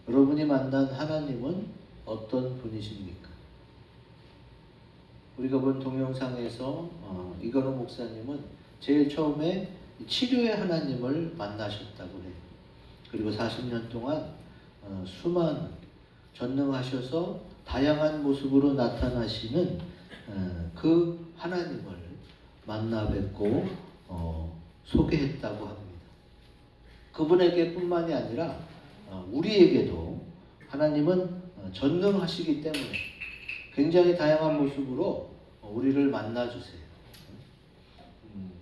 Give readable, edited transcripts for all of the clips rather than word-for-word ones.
여러분이 만난 하나님은 어떤 분이십니까? 우리가 본 동영상에서 이건호 목사님은 제일 처음에 치료의 하나님을 만나셨다고 해요. 그리고 40년 동안 수많은 전능하셔서 다양한 모습으로 나타나시는 그 하나님을 만나 뵙고 소개했다고 합니다. 그분에게 뿐만이 아니라 우리에게도 하나님은 전능하시기 때문에 굉장히 다양한 모습으로 우리를 만나주세요.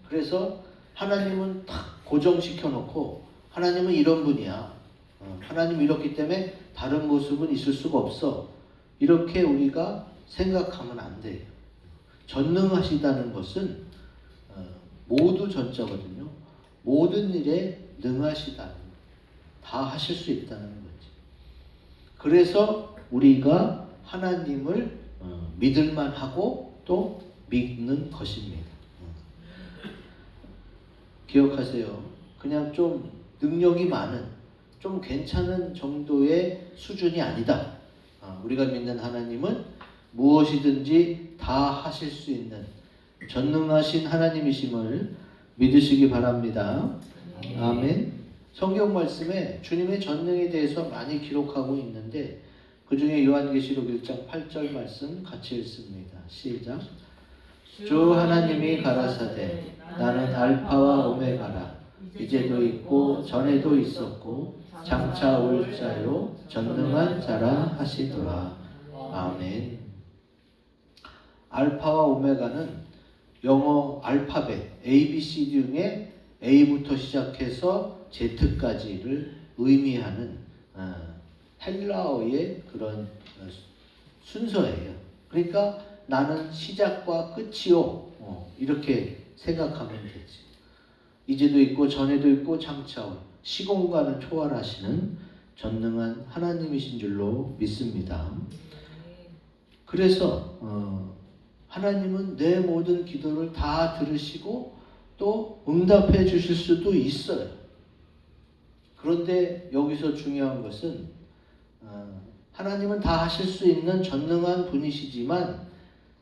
그래서 하나님은 딱 고정시켜 놓고 하나님은 이런 분이야. 하나님 이렇기 때문에 다른 모습은 있을 수가 없어. 이렇게 우리가 생각하면 안 돼요. 전능하시다는 것은 모두 전자거든요. 모든 일에 능하시다. 다 하실 수 있다는 거지. 그래서 우리가 하나님을 믿을만 하고 또 믿는 것입니다. 기억하세요. 그냥 좀 능력이 많은, 좀 괜찮은 정도의 수준이 아니다. 우리가 믿는 하나님은 무엇이든지 다 하실 수 있는 전능하신 하나님이심을 믿으시기 바랍니다. 아멘. 성경 말씀에 주님의 전능에 대해서 많이 기록하고 있는데 그 중에 요한계시록 1장 8절 말씀 같이 읽습니다. 시작. 주 하나님이 가라사대 나는 알파와 오메가라. 이제도 있고 전에도 있었고 장차 올 자요 전능한 자라 하시더라. 아멘. 알파와 오메가는 영어 알파벳 ABCD 중에 A부터 시작해서 Z까지를 의미하는 헬라어의 그런 순서예요. 그러니까 나는 시작과 끝이요. 이렇게 생각하면 되지. 이제도 있고 전에도 있고 장차 올 시공간을 초월하시는 전능한 하나님이신 줄로 믿습니다. 그래서 하나님은 내 모든 기도를 다 들으시고 또 응답해 주실 수도 있어요. 그런데 여기서 중요한 것은 하나님은 다 하실 수 있는 전능한 분이시지만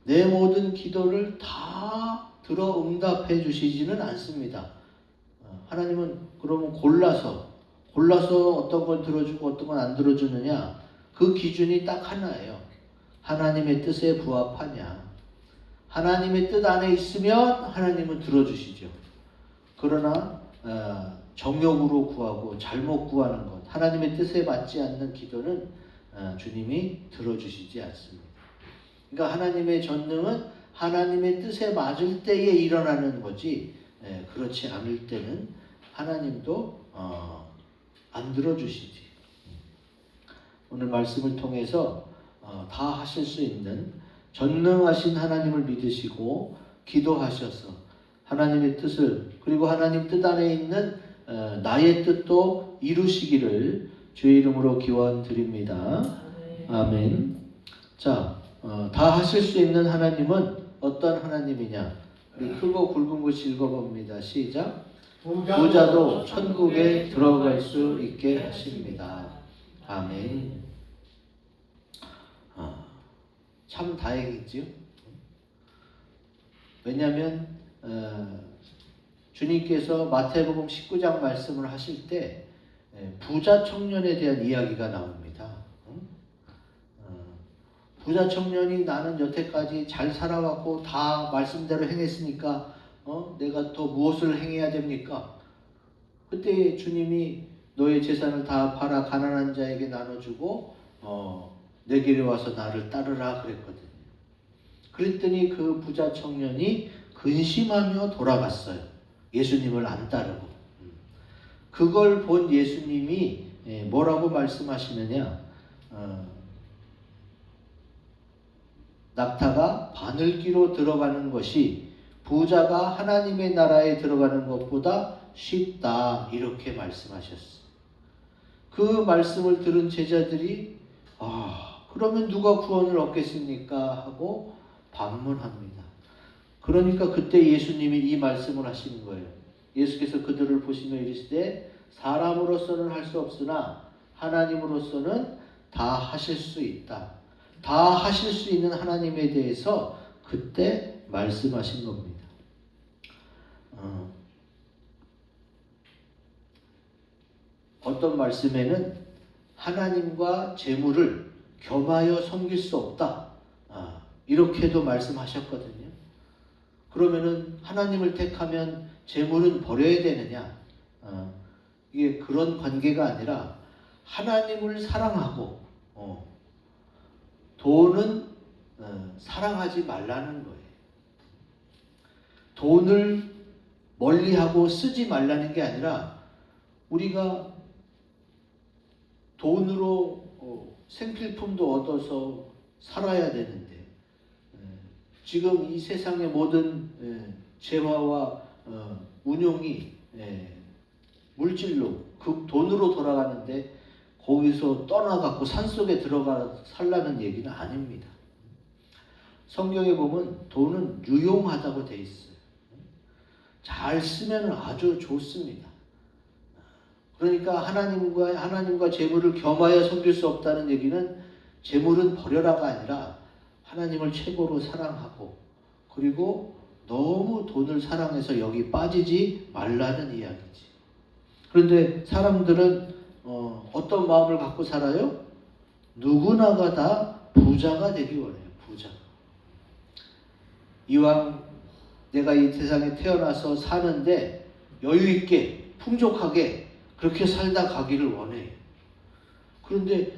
내 모든 기도를 다 들어 응답해 주시지는 않습니다. 하나님은 그러면 골라서 어떤 걸 들어주고 어떤 건 안 들어주느냐, 그 기준이 딱 하나예요. 하나님의 뜻에 부합하냐. 하나님의 뜻 안에 있으면 하나님은 들어주시죠. 그러나 정욕으로 구하고 잘못 구하는 것, 하나님의 뜻에 맞지 않는 기도는 주님이 들어주시지 않습니다. 그러니까 하나님의 전능은 하나님의 뜻에 맞을 때에 일어나는 거지, 그렇지 않을 때는 하나님도 안 들어주시지. 오늘 말씀을 통해서 다 하실 수 있는 전능하신 하나님을 믿으시고 기도하셔서 하나님의 뜻을, 그리고 하나님 뜻 안에 있는 나의 뜻도 이루시기를 주의 이름으로 기원드립니다. 아멘. 자, 다 하실 수 있는 하나님은 어떤 하나님이냐? 우리 크고 굵은 글 읽어봅니다. 시작. 부자도 천국에 들어갈 수 있게 하십니다. 아멘. 참 다행이지요. 왜냐하면 주님께서 마태복음 19장 말씀을 하실 때 부자 청년에 대한 이야기가 나옵니다. 부자 청년이 나는 여태까지 잘 살아왔고 다 말씀대로 행했으니까 내가 더 무엇을 행해야 됩니까? 그때 주님이 너의 재산을 다 팔아 가난한 자에게 나눠주고 내게로 와서 나를 따르라 그랬거든요. 그랬더니 그 부자 청년이 근심하며 돌아갔어요. 예수님을 안 따르고. 그걸 본 예수님이 뭐라고 말씀하시느냐? 낙타가 바늘귀로 들어가는 것이 부자가 하나님의 나라에 들어가는 것보다 쉽다, 이렇게 말씀하셨어요. 그 말씀을 들은 제자들이 그러면 누가 구원을 얻겠습니까? 하고 반문합니다. 그러니까 그때 예수님이 이 말씀을 하시는 거예요. 예수께서 그들을 보시며 이르시되 사람으로서는 할 수 없으나 하나님으로서는 다 하실 수 있다. 다 하실 수 있는 하나님에 대해서 그때 말씀하신 겁니다. 어떤 말씀에는 하나님과 재물을 겸하여 섬길 수 없다. 이렇게도 말씀하셨거든요. 그러면은 하나님을 택하면 재물은 버려야 되느냐? 이게 그런 관계가 아니라 하나님을 사랑하고 돈은 사랑하지 말라는 거예요. 돈을 멀리하고 쓰지 말라는 게 아니라 우리가 돈으로 생필품도 얻어서 살아야 되는데 지금 이 세상의 모든 재화와 운용이 물질로 그 돈으로 돌아가는데 거기서 떠나갖고 산속에 들어가 살라는 얘기는 아닙니다. 성경에 보면 돈은 유용하다고 돼 있어요. 잘 쓰면 아주 좋습니다. 그러니까 하나님과 재물을 겸하여 섬길 수 없다는 얘기는 재물은 버려라가 아니라 하나님을 최고로 사랑하고 그리고 너무 돈을 사랑해서 여기 빠지지 말라는 이야기지. 그런데 사람들은 어떤 마음을 갖고 살아요? 누구나가 다 부자가 되기 원해요. 부자. 이왕 내가 이 세상에 태어나서 사는데 여유 있게 풍족하게 그렇게 살다 가기를 원해요. 그런데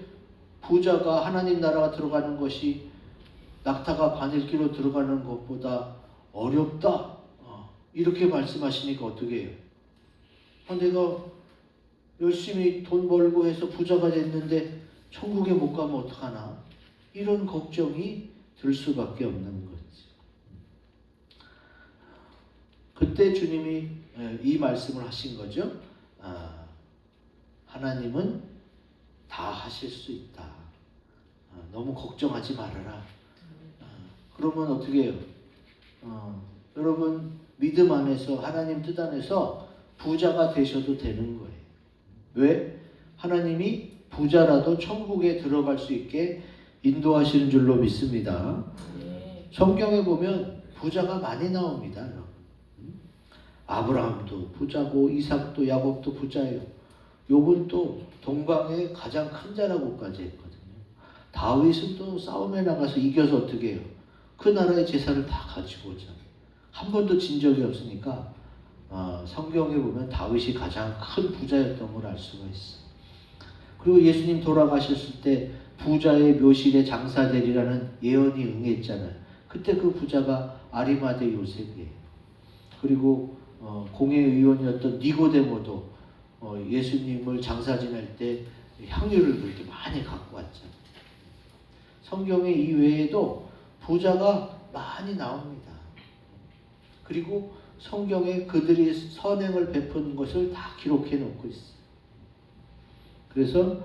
부자가 하나님 나라가 들어가는 것이 낙타가 바늘기로 들어가는 것보다 어렵다. 이렇게 말씀하시니까 어떻게 해요? 내가 열심히 돈 벌고 해서 부자가 됐는데 천국에 못 가면 어떡하나? 이런 걱정이 들 수밖에 없는 거지. 그때 주님이 이 말씀을 하신 거죠. 하나님은 다 하실 수 있다. 너무 걱정하지 말아라. 그러면 어떻게 해요? 여러분 믿음 안에서 하나님 뜻 안에서 부자가 되셔도 되는 거예요. 왜? 하나님이 부자라도 천국에 들어갈 수 있게 인도하시는 줄로 믿습니다. 성경에 보면 부자가 많이 나옵니다. 아브라함도 부자고 이삭도 야곱도 부자예요. 욥은 또 동방의 가장 큰 자라고까지 했거든요. 다윗은 또 싸움에 나가서 이겨서 어떻게 해요? 그 나라의 재산을 다 가지고 오잖아요. 한 번도 진 적이 없으니까 성경에 보면 다윗이 가장 큰 부자였던 걸 알 수가 있어요. 그리고 예수님 돌아가셨을 때 부자의 묘실에 장사되리라는 예언이 응했잖아요. 그때 그 부자가 아리마대 요셉이에요. 그리고 공회의원이었던 니고데모도 예수님을 장사 지낼 때 향유를 그렇게 많이 갖고 왔잖아요. 성경에 이 외에도 부자가 많이 나옵니다. 그리고 성경에 그들이 선행을 베푼 것을 다 기록해 놓고 있어요. 그래서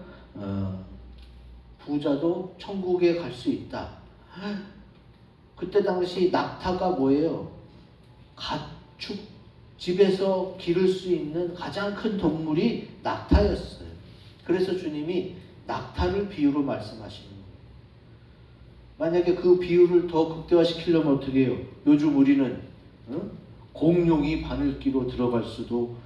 부자도 천국에 갈 수 있다. 그때 당시 낙타가 뭐예요? 가축 집에서 기를 수 있는 가장 큰 동물이 낙타였어요. 그래서 주님이 낙타를 비유로 말씀하시는 거예요. 만약에 그 비유를 더 극대화시키려면 어떻게 해요? 요즘 우리는 공룡이 바늘기로 들어갈 수도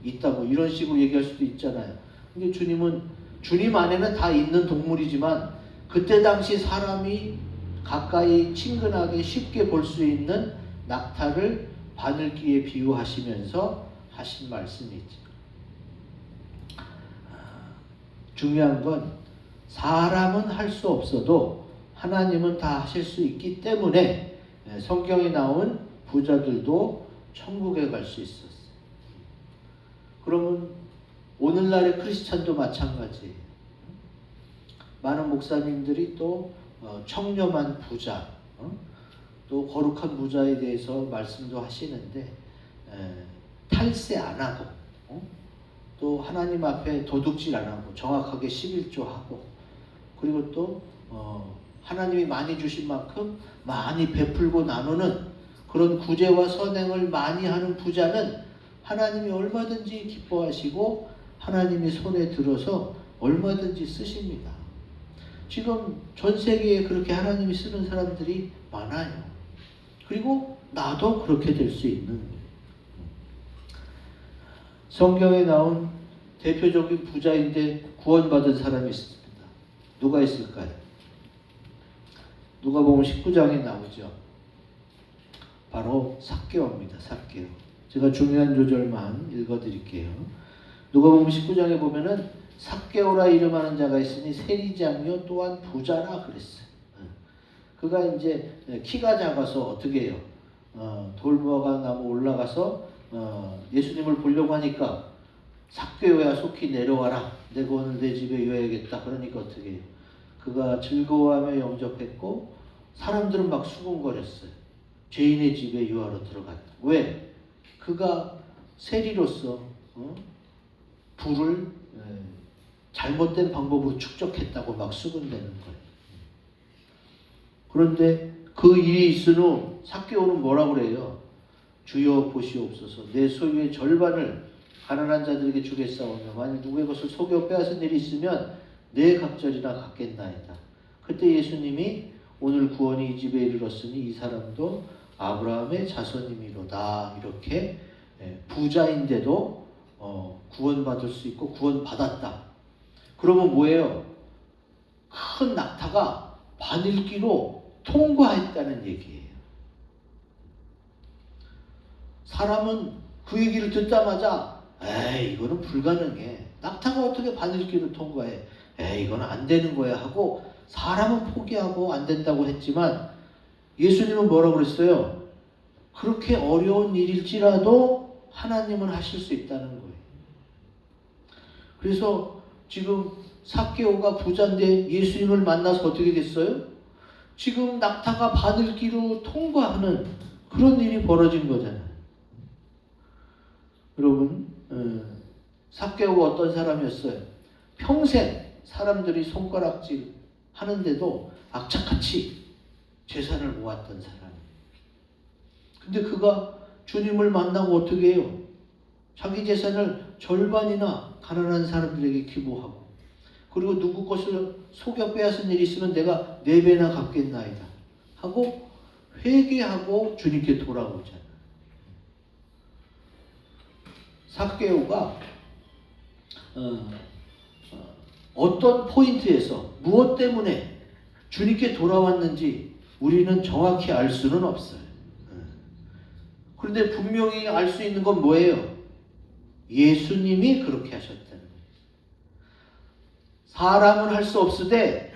있다 뭐 이런 식으로 얘기할 수도 있잖아요. 근데 주님은 주님 안에는 다 있는 동물이지만 그때 당시 사람이 가까이 친근하게 쉽게 볼 수 있는 낙타를 바늘기에 비유하시면서 하신 말씀이죠. 중요한 건 사람은 할 수 없어도 하나님은 다 하실 수 있기 때문에 성경에 나온 부자들도 천국에 갈 수 있었어요. 그러면 오늘날의 크리스찬도 마찬가지예요. 많은 목사님들이 또 청렴한 부자, 또 거룩한 부자에 대해서 말씀도 하시는데 탈세 안 하고 또 하나님 앞에 도둑질 안 하고 정확하게 11조하고 그리고 또 하나님이 많이 주신 만큼 많이 베풀고 나누는 그런 구제와 선행을 많이 하는 부자는 하나님이 얼마든지 기뻐하시고 하나님이 손에 들어서 얼마든지 쓰십니다. 지금 전 세계에 그렇게 하나님이 쓰는 사람들이 많아요. 그리고 나도 그렇게 될 수 있는 거예요. 성경에 나온 대표적인 부자인데 구원받은 사람이 있습니다. 누가 있을까요? 누가복음 19장에 나오죠. 바로 삭개오입니다. 삭개오. 제가 중요한 조절만 읽어드릴게요. 누가복음 19장에 보면은 삭개오라 이름하는 자가 있으니 세리장이요 또한 부자라 그랬어요. 그가 이제 키가 작아서 어떻게 해요? 돌무화과 나무 올라가서 예수님을 보려고 하니까 삭개오야 속히 내려와라. 내가 오늘 내 집에 유해야겠다. 그러니까 어떻게 해요? 그가 즐거워하며 영접했고 사람들은 막 수군거렸어요. 죄인의 집에 유하러 들어갔다. 왜? 그가 세리로서 부를 잘못된 방법으로 축적했다고 막 수군대는 거예요. 그런데 그 일이 있은 후 삭개오는 뭐라고 그래요? 주여 보시옵소서 내 소유의 절반을 가난한 자들에게 주겠사오며 만일 누구의 것을 속여 빼앗은 일이 있으면 내 각절이나 갚겠나이다. 그때 예수님이 오늘 구원이 이 집에 이르렀으니 이 사람도 아브라함의 자손이미로다. 이렇게 부자인데도 구원받을 수 있고 구원받았다. 그러면 뭐예요? 큰 낙타가 바늘기로 통과했다는 얘기예요. 사람은 그 얘기를 듣자마자 에이 이거는 불가능해. 낙타가 어떻게 바늘기로 통과해? 에이 이거는 안 되는 거야 하고 사람은 포기하고 안 된다고 했지만 예수님은 뭐라고 그랬어요? 그렇게 어려운 일일지라도 하나님은 하실 수 있다는 거예요. 그래서 지금 삭개오가 부자인데 예수님을 만나서 어떻게 됐어요? 지금 낙타가 바늘기로 통과하는 그런 일이 벌어진 거잖아요. 여러분, 삭개오가 어떤 사람이었어요? 평생 사람들이 손가락질 하는데도 악착같이 재산을 모았던 사람이에요. 근데 그가 주님을 만나고 어떻게 해요? 자기 재산을 절반이나 가난한 사람들에게 기부하고 그리고 누구 것을 속여 빼앗은 일이 있으면 내가 4배나 갚겠나이다 하고 회개하고 주님께 돌아오잖아요. 삭개오가 어떤 포인트에서 무엇 때문에 주님께 돌아왔는지 우리는 정확히 알 수는 없어요. 그런데 분명히 알 수 있는 건 뭐예요? 예수님이 그렇게 하셨다는 거예요. 사람은 할 수 없으되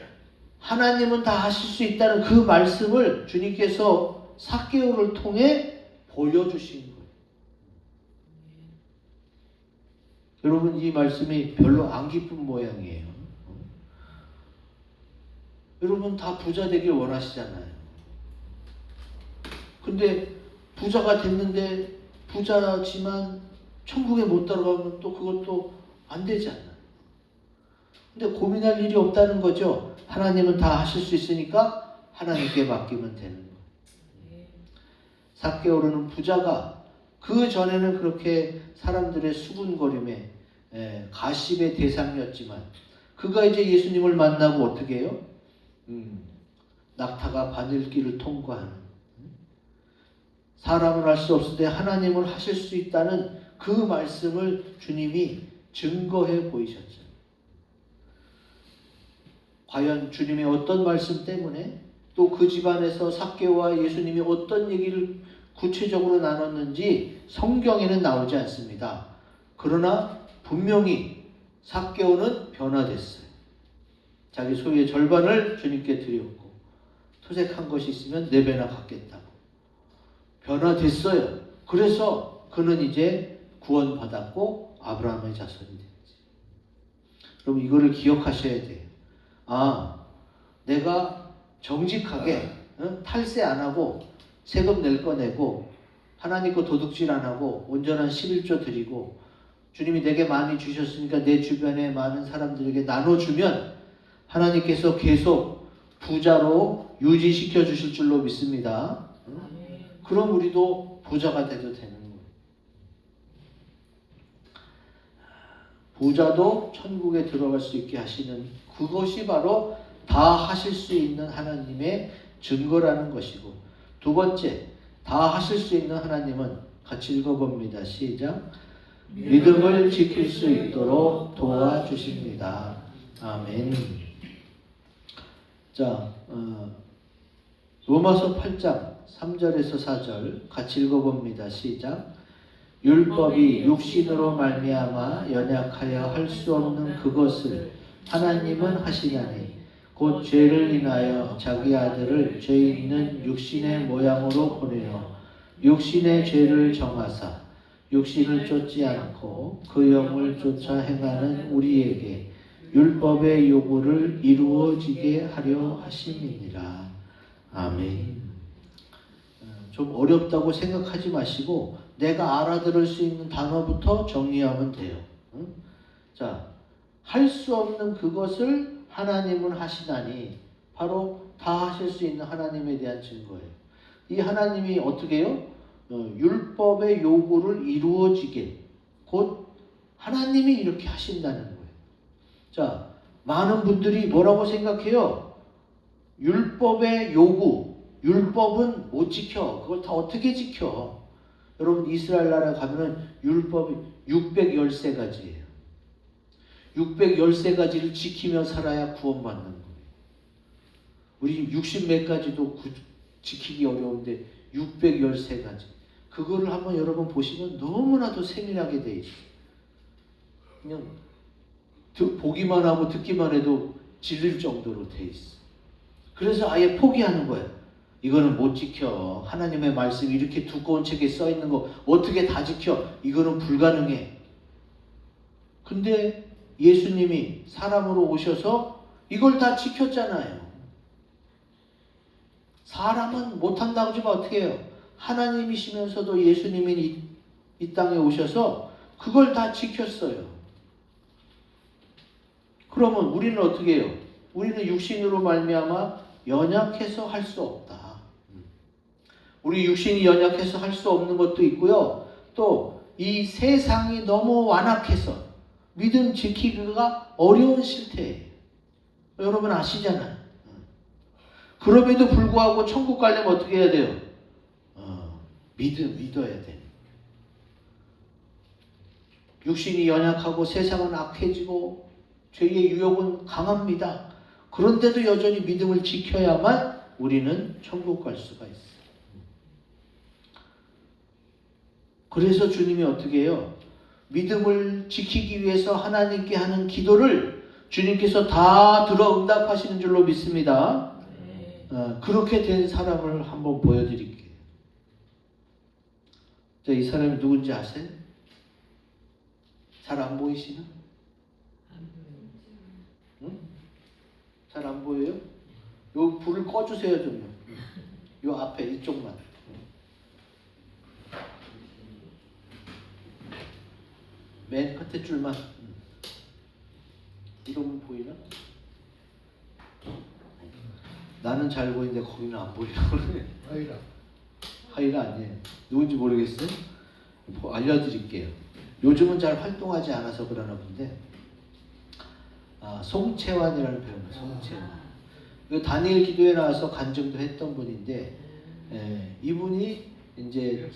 하나님은 다 하실 수 있다는 그 말씀을 주님께서 삭개오를 통해 보여주신 거예요. 여러분 이 말씀이 별로 안 기쁜 모양이에요. 여러분 다 부자 되길 원하시잖아요. 근데 부자가 됐는데 부자지만 천국에 못 들어가면 또 그것도 안 되잖아요. 근데 고민할 일이 없다는 거죠. 하나님은 다 하실 수 있으니까 하나님께 맡기면 되는 거예요. 삭개오는 부자가 그 전에는 그렇게 사람들의 수군거림에 가십의 대상이었지만 그가 이제 예수님을 만나고 어떻게 해요? 낙타가 바늘길을 통과하는 사람은 할 수 없을 때 하나님을 하실 수 있다는 그 말씀을 주님이 증거해 보이셨죠. 과연 주님의 어떤 말씀 때문에 또 그 집안에서 삭개오와 예수님이 어떤 얘기를 구체적으로 나눴는지 성경에는 나오지 않습니다. 그러나 분명히 삭개오는 변화됐어요. 자기 소유의 절반을 주님께 드렸고 토색한 것이 있으면 4배나 갚겠다고 변화됐어요. 그래서 그는 이제 구원받았고 아브라함의 자손이 됐지. 여러분 이거를 기억하셔야 돼요. 내가 정직하게 탈세 안 하고 세금 낼 거 내고 하나님 거 도둑질 안 하고 온전한 11조 드리고 주님이 내게 많이 주셨으니까 내 주변에 많은 사람들에게 나눠주면 하나님께서 계속 부자로 유지시켜 주실 줄로 믿습니다. 그럼 우리도 부자가 돼도 되는 거예요. 부자도 천국에 들어갈 수 있게 하시는 그것이 바로 다 하실 수 있는 하나님의 증거라는 것이고, 두 번째, 다 하실 수 있는 하나님은 같이 읽어봅니다. 시작. 믿음을 지킬 수 있도록 도와주십니다. 아멘. 자, 로마서 8장 3절에서 4절 같이 읽어봅니다. 시작. 율법이 육신으로 말미암아 연약하여 할 수 없는 그것을 하나님은 하시나니 곧 죄를 인하여 자기 아들을 죄 있는 육신의 모양으로 보내어 육신의 죄를 정하사 육신을 쫓지 않고 그 영을 쫓아 행하는 우리에게 율법의 요구를 이루어지게 하려 하심이니라. 아멘. 좀 어렵다고 생각하지 마시고 내가 알아들을 수 있는 단어부터 정리하면 돼요. 자, 할 수 없는 그것을 하나님은 하시다니 바로 다 하실 수 있는 하나님에 대한 증거예요. 이 하나님이 어떻게 해요? 율법의 요구를 이루어지게, 곧 하나님이 이렇게 하신다는 거예요. 자, 많은 분들이 뭐라고 생각해요? 율법의 요구, 율법은 못 지켜. 그걸 다 어떻게 지켜? 여러분, 이스라엘 나라 가면은 율법이 613가지예요. 613가지를 지키며 살아야 구원받는 거예요. 우리 60몇 가지도 지키기 어려운데 613가지. 그거를 한번 여러분 보시면 너무나도 세밀하게 돼 있어요. 그냥 보기만 하고 듣기만 해도 질릴 정도로 돼 있어. 그래서 아예 포기하는 거야. 이거는 못 지켜. 하나님의 말씀이 이렇게 두꺼운 책에 써 있는 거 어떻게 다 지켜? 이거는 불가능해. 근데 예수님이 사람으로 오셔서 이걸 다 지켰잖아요. 사람은 못한다고 하지만 어떻게 해요? 하나님이시면서도 예수님이 이 땅에 오셔서 그걸 다 지켰어요. 그러면 우리는 어떻게 해요? 우리는 육신으로 말미암아 연약해서 할 수 없다. 우리 육신이 연약해서 할 수 없는 것도 있고요. 또 이 세상이 너무 완악해서 믿음 지키기가 어려운 실태예요. 여러분 아시잖아요. 그럼에도 불구하고 천국 가려면 어떻게 해야 돼요? 믿어야 돼. 육신이 연약하고 세상은 악해지고 죄의 유혹은 강합니다. 그런데도 여전히 믿음을 지켜야만 우리는 천국 갈 수가 있어요. 그래서 주님이 어떻게 해요? 믿음을 지키기 위해서 하나님께 하는 기도를 주님께서 다 들어 응답하시는 줄로 믿습니다. 그렇게 된 사람을 한번 보여드릴게요. 자, 이 사람이 누군지 아세요? 잘 안 보이시나? 응? 잘 안 보여요? 요 불을 꺼주세요 좀요. 요 앞에 이쪽만. 맨 끝에 줄만. 이러면 보이나? 나는 잘 보이는데 거기는 안 보이라고 그래. 하이라 아니에요. 누군지 모르겠어요? 알려드릴게요. 요즘은 잘 활동하지 않아서 그러나 본데, 송채환이라는 배우입니다. 송채환. 다니엘 기도에 나와서 간증도 했던 분인데, 이분이 이제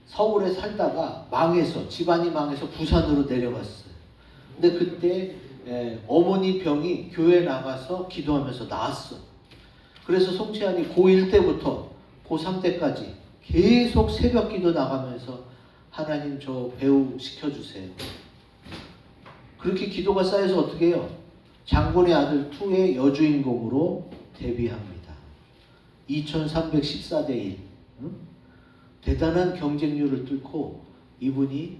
서울에 살다가 망해서, 집안이 망해서 부산으로 내려갔어요. 근데 그때 어머니 병이 교회 나가서 기도하면서 나았어. 그래서 송채환이 고1 때부터 고3 때까지 계속 새벽 기도 나가면서 하나님 저 배우 시켜주세요. 그렇게 기도가 쌓여서 어떻게 해요? 장군의 아들 2의 여주인공으로 데뷔합니다. 2314대 1. 대단한 경쟁률을 뚫고 이분이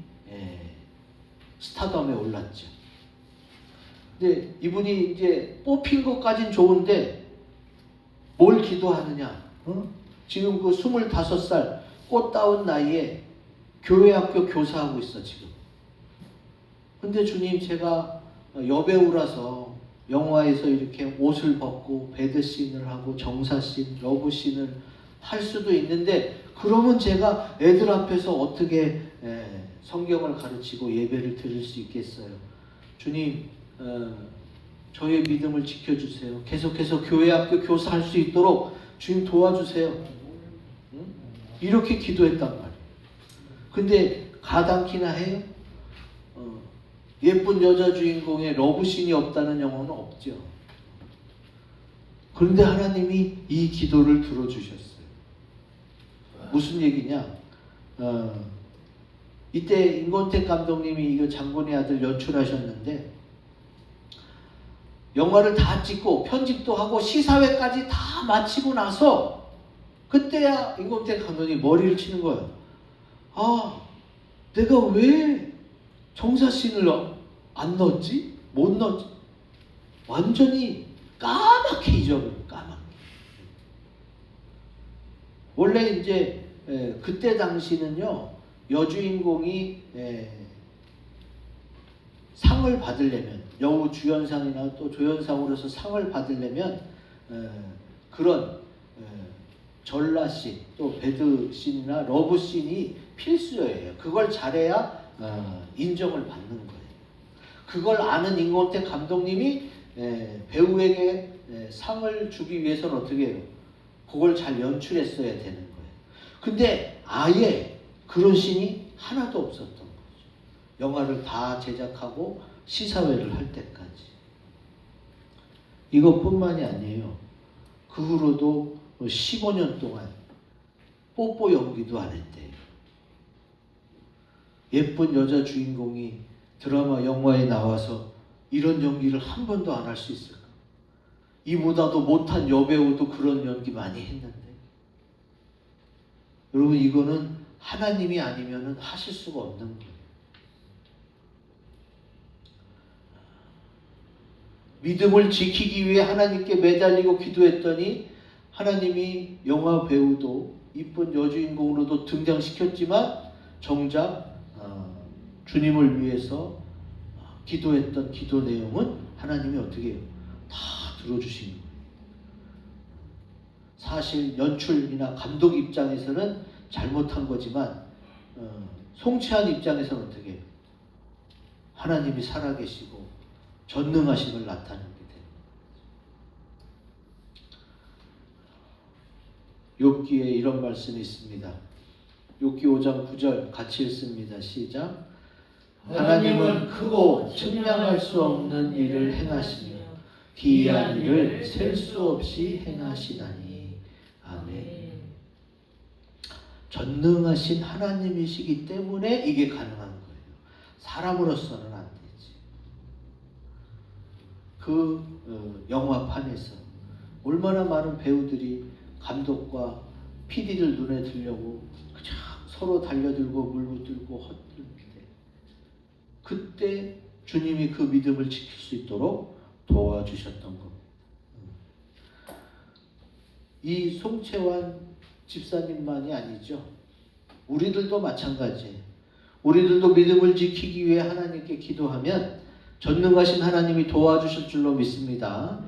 스타덤에 올랐죠. 근데 이분이 이제 뽑힌 것까진 좋은데 뭘 기도하느냐? 지금 그 25살 꽃다운 나이에 교회학교 교사하고 있어 지금. 근데 주님, 제가 여배우라서 영화에서 이렇게 옷을 벗고 배드씬을 하고 정사씬, 러브씬을 할 수도 있는데 그러면 제가 애들 앞에서 어떻게 성경을 가르치고 예배를 드릴 수 있겠어요? 주님, 저의 믿음을 지켜주세요. 계속해서 교회 학교 교사할 수 있도록 주님 도와주세요. 응? 이렇게 기도했단 말이에요. 근데 가당키나 해요? 예쁜 여자 주인공의 러브씬이 없다는 영화는 없죠. 그런데 하나님이 이 기도를 들어주셨어요. 무슨 얘기냐? 이때 임권택 감독님이 이거 장군의 아들 연출하셨는데 영화를 다 찍고 편집도 하고 시사회까지 다 마치고 나서 그때야 임권택 감독이 머리를 치는 거예요. 아, 내가 왜 정사씬을 안 넣었지? 못 넣었지? 완전히 까맣게 잊어버려요. 까맣게. 원래 이제 그때 당시는요, 여주인공이 상을 받으려면, 여우 주연상이나 또 조연상으로서 상을 받으려면 그런 전라씬, 또 배드씬이나 러브씬이 필수예요. 그걸 잘해야 인정을 받는 거예요. 그걸 아는 임권택 감독님이 배우에게 상을 주기 위해서는 어떻게 해요? 그걸 잘 연출했어야 되는 거예요. 근데 아예 그런 씬이 하나도 없었던 거죠. 영화를 다 제작하고 시사회를 할 때까지. 이것뿐만이 아니에요. 그 후로도 15년 동안 뽀뽀 연기도 안 했대요. 예쁜 여자 주인공이 드라마, 영화에 나와서 이런 연기를 한 번도 안 할 수 있을까? 이보다도 못한 여배우도 그런 연기 많이 했는데. 여러분, 이거는 하나님이 아니면 하실 수가 없는 거예요. 믿음을 지키기 위해 하나님께 매달리고 기도했더니 하나님이 영화 배우도 이쁜 여주인공으로도 등장시켰지만 정작 주님을 위해서 기도했던 기도 내용은 하나님이 어떻게 해요? 다 들어주시는 거예요. 사실 연출이나 감독 입장에서는 잘못한 거지만 송치한 입장에서는 어떻게 해요? 하나님이 살아계시고 전능하심을 나타내게 돼요. 욥기에 이런 말씀이 있습니다. 욥기 5장 9절 같이 읽습니다. 시작. 하나님은 크고 측량할 수 없는 일을 행하시며 기이한 일을 셀 수 없이 행하시나니. 아멘. 전능하신 하나님이시기 때문에 이게 가능한 거예요. 사람으로서는 안 되지. 그 영화판에서 얼마나 많은 배우들이 감독과 PD를 눈에 들려고 그냥 서로 달려들고 물붙들고 헛들고 그때 주님이 그 믿음을 지킬 수 있도록 도와주셨던 겁니다. 이 송채환 집사님만이 아니죠. 우리들도 마찬가지예요. 우리들도 믿음을 지키기 위해 하나님께 기도하면 전능하신 하나님이 도와주실 줄로 믿습니다.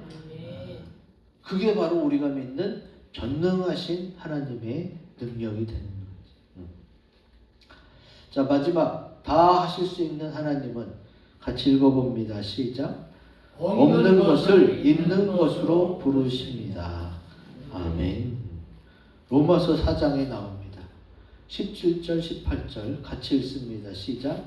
그게 바로 우리가 믿는 전능하신 하나님의 능력이 되는 거죠. 자, 마지막 다 하실 수 있는 하나님은 같이 읽어봅니다. 시작. 없는 것을 있는 것으로 부르십니다. 아멘. 로마서 4장에 나옵니다. 17절 18절 같이 읽습니다. 시작.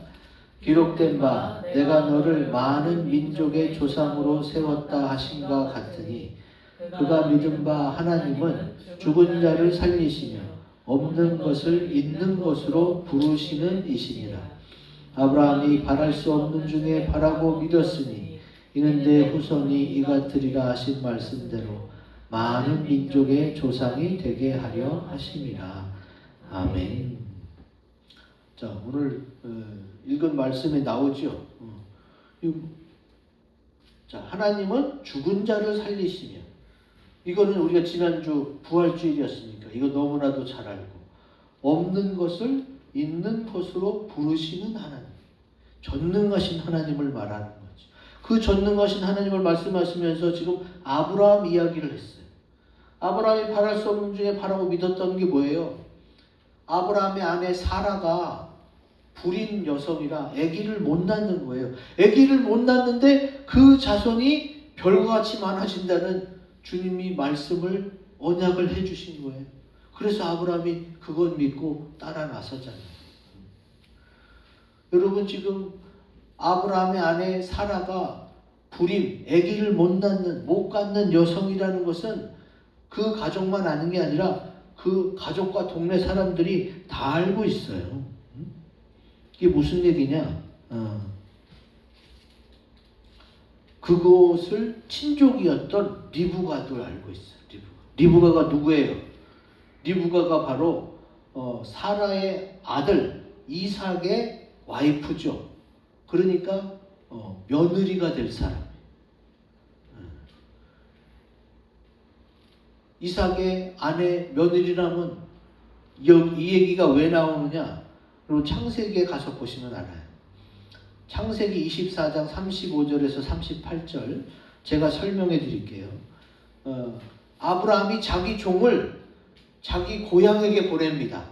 기록된 바 내가 너를 많은 민족의 조상으로 세웠다 하신과 같으니 그가 믿은 바 하나님은 죽은 자를 살리시며 없는 것을 있는 것으로 부르시는 이시니라. 아브라함이 바랄 수 없는 중에 바라고 믿었으니 이는 내 후손이 이같으리라 하신 말씀대로 많은 민족의 조상이 되게 하려 하심이라. 아멘. 자, 오늘 읽은 말씀에 나오죠. 자, 하나님은 죽은 자를 살리시며, 이거는 우리가 지난주 부활주일이었으니까 이거 너무나도 잘 알고, 없는 것을 있는 것으로 부르시는 하나님, 전능하신 하나님을 말하는 거죠. 그 전능하신 하나님을 말씀하시면서 지금 아브라함 이야기를 했어요. 아브라함이 바랄 수 없는 중에 바라고 믿었던 게 뭐예요? 아브라함의 아내 사라가 불임 여성이라 아기를 못 낳는 거예요. 아기를 못 낳는데 그 자손이 별과 같이 많아진다는 주님이 말씀을 언약을 해주신 거예요. 그래서 아브라함이 그건 믿고 따라 나서잖아요. 여러분 지금 아브라함의 아내 사라가 불임, 아기를 못 낳는, 못 갖는 여성이라는 것은 그 가족만 아는 게 아니라 그 가족과 동네 사람들이 다 알고 있어요. 이게 무슨 얘기냐? 그것을 친족이었던 리브가도 알고 있어요. 리브가가 누구예요? 리브가가 바로 사라의 아들 이삭의 와이프죠. 그러니까 며느리가 될 사람. 이삭의 아내 며느리라면 이 얘기가 왜 나오느냐? 그리고 창세기에 가서 보시면 알아요. 창세기 24장 35절에서 38절 제가 설명해 드릴게요. 아브라함이 자기 종을 자기 고향에게 보냅니다.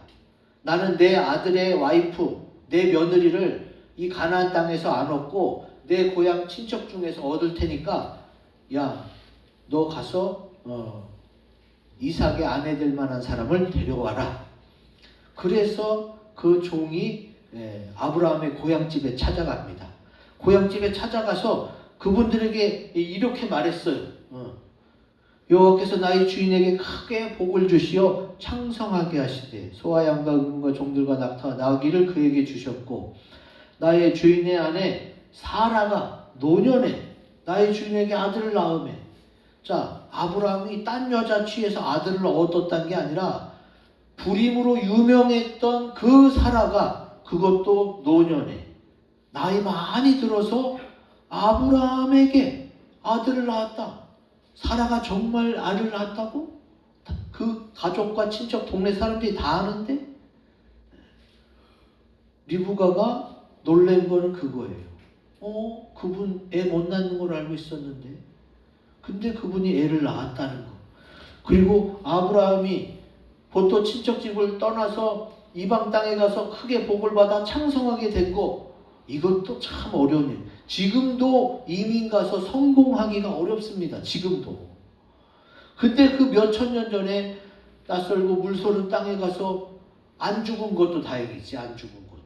나는 내 아들의 와이프, 내 며느리를 이 가나안 땅에서 안 얻고 내 고향 친척 중에서 얻을 테니까 야, 너 가서 이삭의 아내 될 만한 사람을 데려와라. 그래서 그 종이 아브라함의 고향집에 찾아갑니다. 고향집에 찾아가서 그분들에게 이렇게 말했어요. 여호와께서 나의 주인에게 크게 복을 주시어 창성하게 하시되 소와 양과 의금과 종들과 낙타와 나귀를 그에게 주셨고 나의 주인의 아내 사라가 노년에 나의 주인에게 아들을 낳으매. 자, 아브라함이 딴 여자 취해서 아들을 얻었다는 게 아니라 불임으로 유명했던 그 사라가 그것도 노년에 나이 많이 들어서 아브라함에게 아들을 낳았다. 사라가 정말 아들을 낳았다고? 그 가족과 친척 동네 사람들이 다 아는데? 리브가가 놀란 거는 그거예요. 그분 애 못 낳는 걸 알고 있었는데 근데 그분이 애를 낳았다는 거. 그리고 아브라함이 보통 친척집을 떠나서 이방 땅에 가서 크게 복을 받아 창성하게 된 거, 이것도 참 어려운 일. 지금도 이민 가서 성공하기가 어렵습니다. 지금도. 근데 그 몇천 년 전에 낯설고 물소른 땅에 가서 안 죽은 것도 다행이지. 안 죽은 것도.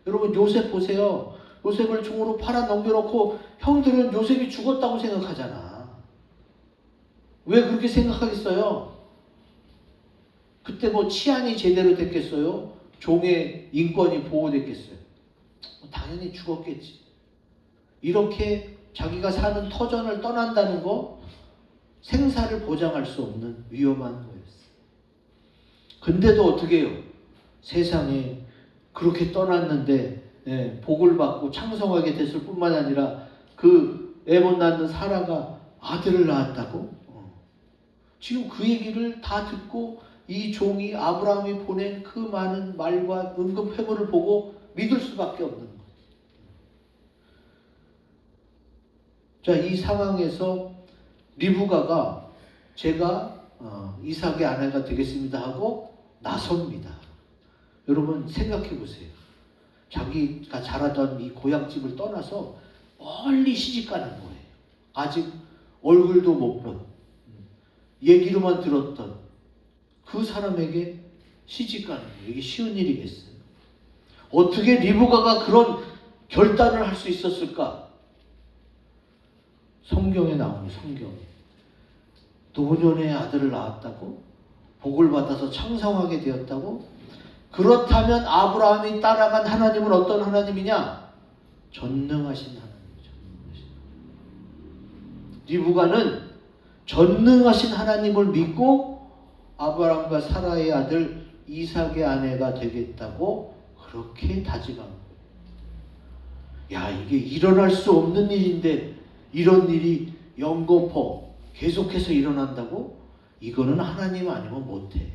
여러분 요셉 보세요. 요셉을 종으로 팔아 넘겨놓고 형들은 요셉이 죽었다고 생각하잖아. 왜 그렇게 생각하겠어요? 그때 뭐 치안이 제대로 됐겠어요? 종의 인권이 보호됐겠어요? 당연히 죽었겠지. 이렇게 자기가 사는 터전을 떠난다는 거 생사를 보장할 수 없는 위험한 거였어요. 근데도 어떻게 해요? 세상에 그렇게 떠났는데 복을 받고 창성하게 됐을 뿐만 아니라 그 애 못 낳는 사라가 아들을 낳았다고? 지금 그 얘기를 다 듣고 이 종이 아브라함이 보낸 그 많은 말과 은금 회고를 보고 믿을 수밖에 없는 거예요. 자, 이 상황에서 리브가가 제가 이삭의 아내가 되겠습니다 하고 나섭니다. 여러분 생각해 보세요. 자기가 자라던 이 고향집을 떠나서 멀리 시집가는 거예요. 아직 얼굴도 못 본, 얘기로만 들었던 그 사람에게 시집가는 거예요. 이게 쉬운 일이겠어요? 어떻게 리브가가 그런 결단을 할 수 있었을까? 성경에 나오는 성경에 노년의 아들을 낳았다고? 복을 받아서 창성하게 되었다고? 그렇다면 아브라함이 따라간 하나님은 어떤 하나님이냐? 전능하신 하나님이죠. 리브가는 전능하신 하나님을 믿고 아브라함과 사라의 아들 이삭의 아내가 되겠다고 그렇게 다짐한 거예요. 야, 이게 일어날 수 없는 일인데 이런 일이 연거푸 계속해서 일어난다고? 이거는 하나님 아니면 못해.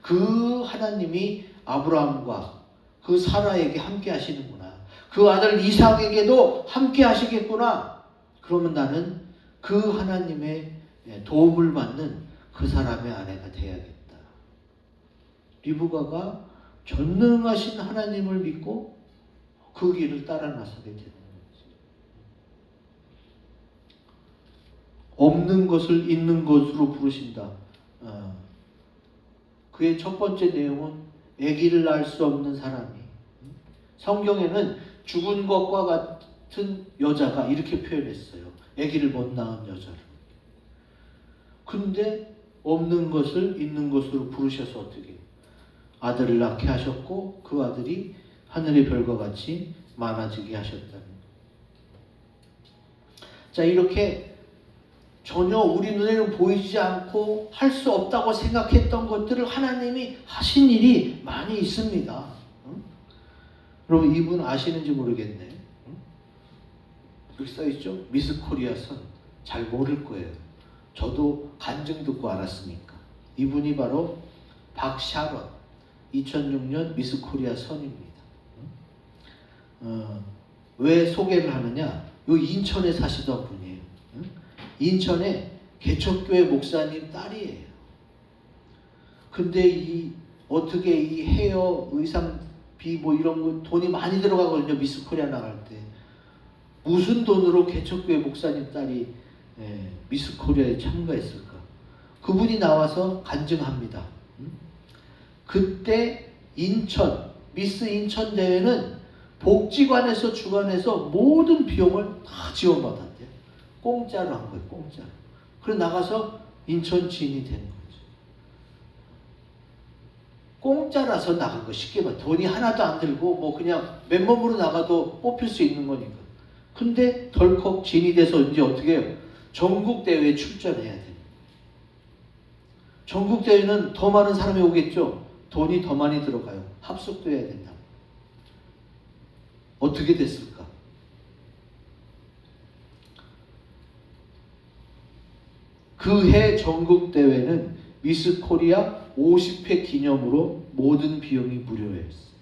그 하나님이 아브라함과 그 사라에게 함께 하시는구나. 그 아들 이삭에게도 함께 하시겠구나. 그러면 나는 그 하나님의 도움을 받는 그 사람의 아내가 돼야겠다. 리브가가 전능하신 하나님을 믿고 그 길을 따라 나서게 되는 거죠. 없는 것을 있는 것으로 부르신다. 그의 첫 번째 내용은 아기를 낳을 수 없는 사람이, 성경에는 죽은 것과 같은 여자가 이렇게 표현했어요. 아기를 못 낳은 여자를. 근데 없는 것을 있는 것으로 부르셔서 어떻게 해요? 아들을 낳게 하셨고 그 아들이 하늘의 별과 같이 많아지게 하셨다는. 자, 이렇게 전혀 우리 눈에는 보이지 않고 할 수 없다고 생각했던 것들을 하나님이 하신 일이 많이 있습니다. 여러분 이분 아시는지 모르겠네. 여기 써있죠? 미스 코리아 선. 잘 모를 거예요. 저도 간증 듣고 알았으니까. 이분이 바로 박샤럿, 2006년 미스 코리아 선입니다. 왜 소개를 하느냐? 요 인천에 사시던 분이에요. 인천에 개척교회 목사님 딸이에요. 근데 어떻게 이 헤어, 의상비 뭐 이런 거 돈이 많이 들어가거든요. 미스 코리아 나갈 때. 무슨 돈으로 개척교회 목사님 딸이 미스 코리아에 참가했을까? 그분이 나와서 간증합니다. 그때 인천, 미스 인천 대회는 복지관에서 주관해서 모든 비용을 다 지원받았대요. 공짜로 한 거예요. 공짜로. 그래서 나가서 인천 진이 된 거죠. 공짜라서 나간 거 쉽게 봐. 돈이 하나도 안 들고 뭐 그냥 맨몸으로 나가도 뽑힐 수 있는 거니까. 근데 덜컥 진이 돼서 이제 어떻게 해요? 전국 대회에 출전해야 돼요. 전국 대회는 더 많은 사람이 오겠죠. 돈이 더 많이 들어가요. 합숙도 해야 된다. 어떻게 됐을까? 그 해 전국 대회는 미스 코리아 50회 기념으로 모든 비용이 무료였어요.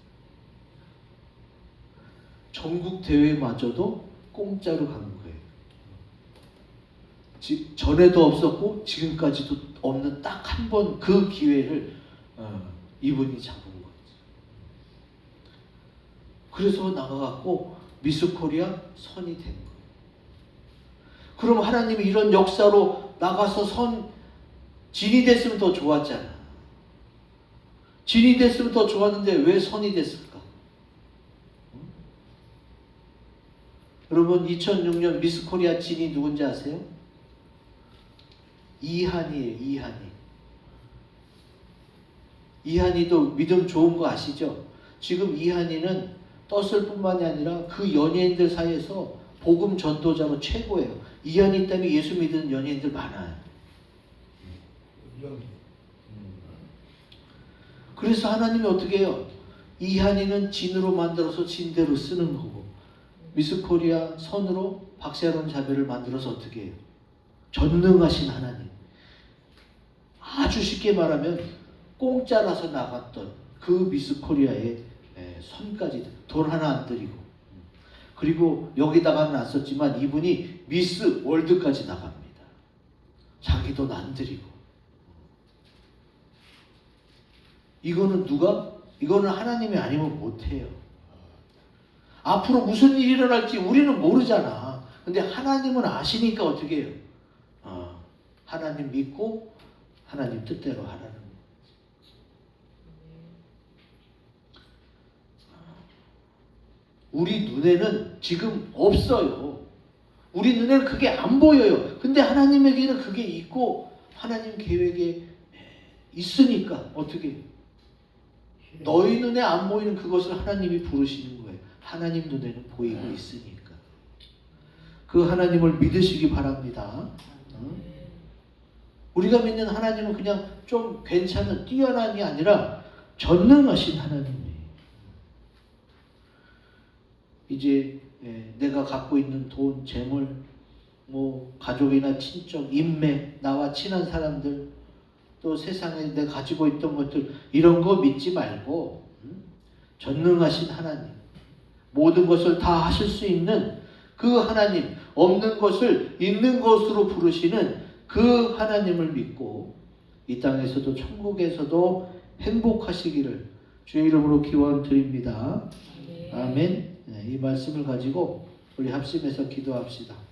전국 대회마저도 공짜로 간 거예요. 전에도 없었고 지금까지도 없는 딱 한 번 그 기회를 이분이 잡은 거죠. 그래서 나가갖고 미스 코리아 선이 된 거예요. 그럼 하나님이 이런 역사로 나가서 진이 됐으면 더 좋았잖아. 진이 됐으면 더 좋았는데 왜 선이 됐을까? 여러분 2006년 미스 코리아 진이 누군지 아세요? 이한이에요. 이한이도 믿음 좋은 거 아시죠? 지금 이한이는 떴을 뿐만이 아니라 그 연예인들 사이에서 복음 전도자로 최고예요. 이한이 때문에 예수 믿는 연예인들 많아요. 그래서 하나님이 어떻게 해요? 이한이는 진으로 만들어서 진대로 쓰는 거고, 미스 코리아 선으로 박샤론 자매를 만들어서 어떻게 해요? 전능하신 하나님. 아주 쉽게 말하면 공짜라서 나갔던 그 미스 코리아의 선까지 돈 하나 안 들이고, 그리고 여기다가는 안 썼지만 이분이 미스 월드까지 나갑니다. 자기 돈 안 들이고. 이거는 하나님이 아니면 못해요. 앞으로 무슨 일이 일어날지 우리는 모르잖아. 근데 하나님은 아시니까 어떻게 해요? 하나님 믿고 하나님 뜻대로 하라는 거예요. 우리 눈에는 지금 없어요. 우리 눈에는 그게 안 보여요. 근데 하나님에게는 그게 있고 하나님 계획에 있으니까 어떻게 해요? 너희 눈에 안 보이는 그것을 하나님이 부르시는 거예요. 하나님 눈에는 보이고 있으니까. 그 하나님을 믿으시기 바랍니다. 우리가 믿는 하나님은 그냥 좀 괜찮은 뛰어난이 아니라 전능하신 하나님이에요. 이제 내가 갖고 있는 돈, 재물, 뭐 가족이나 친척, 인맥, 나와 친한 사람들, 또 세상에 내가 가지고 있던 것들, 이런 거 믿지 말고 전능하신 하나님, 모든 것을 다 하실 수 있는 그 하나님, 없는 것을 있는 것으로 부르시는 그 하나님을 믿고 이 땅에서도 천국에서도 행복하시기를 주의 이름으로 기원 드립니다. 아멘. 이 말씀을 가지고 우리 합심해서 기도합시다.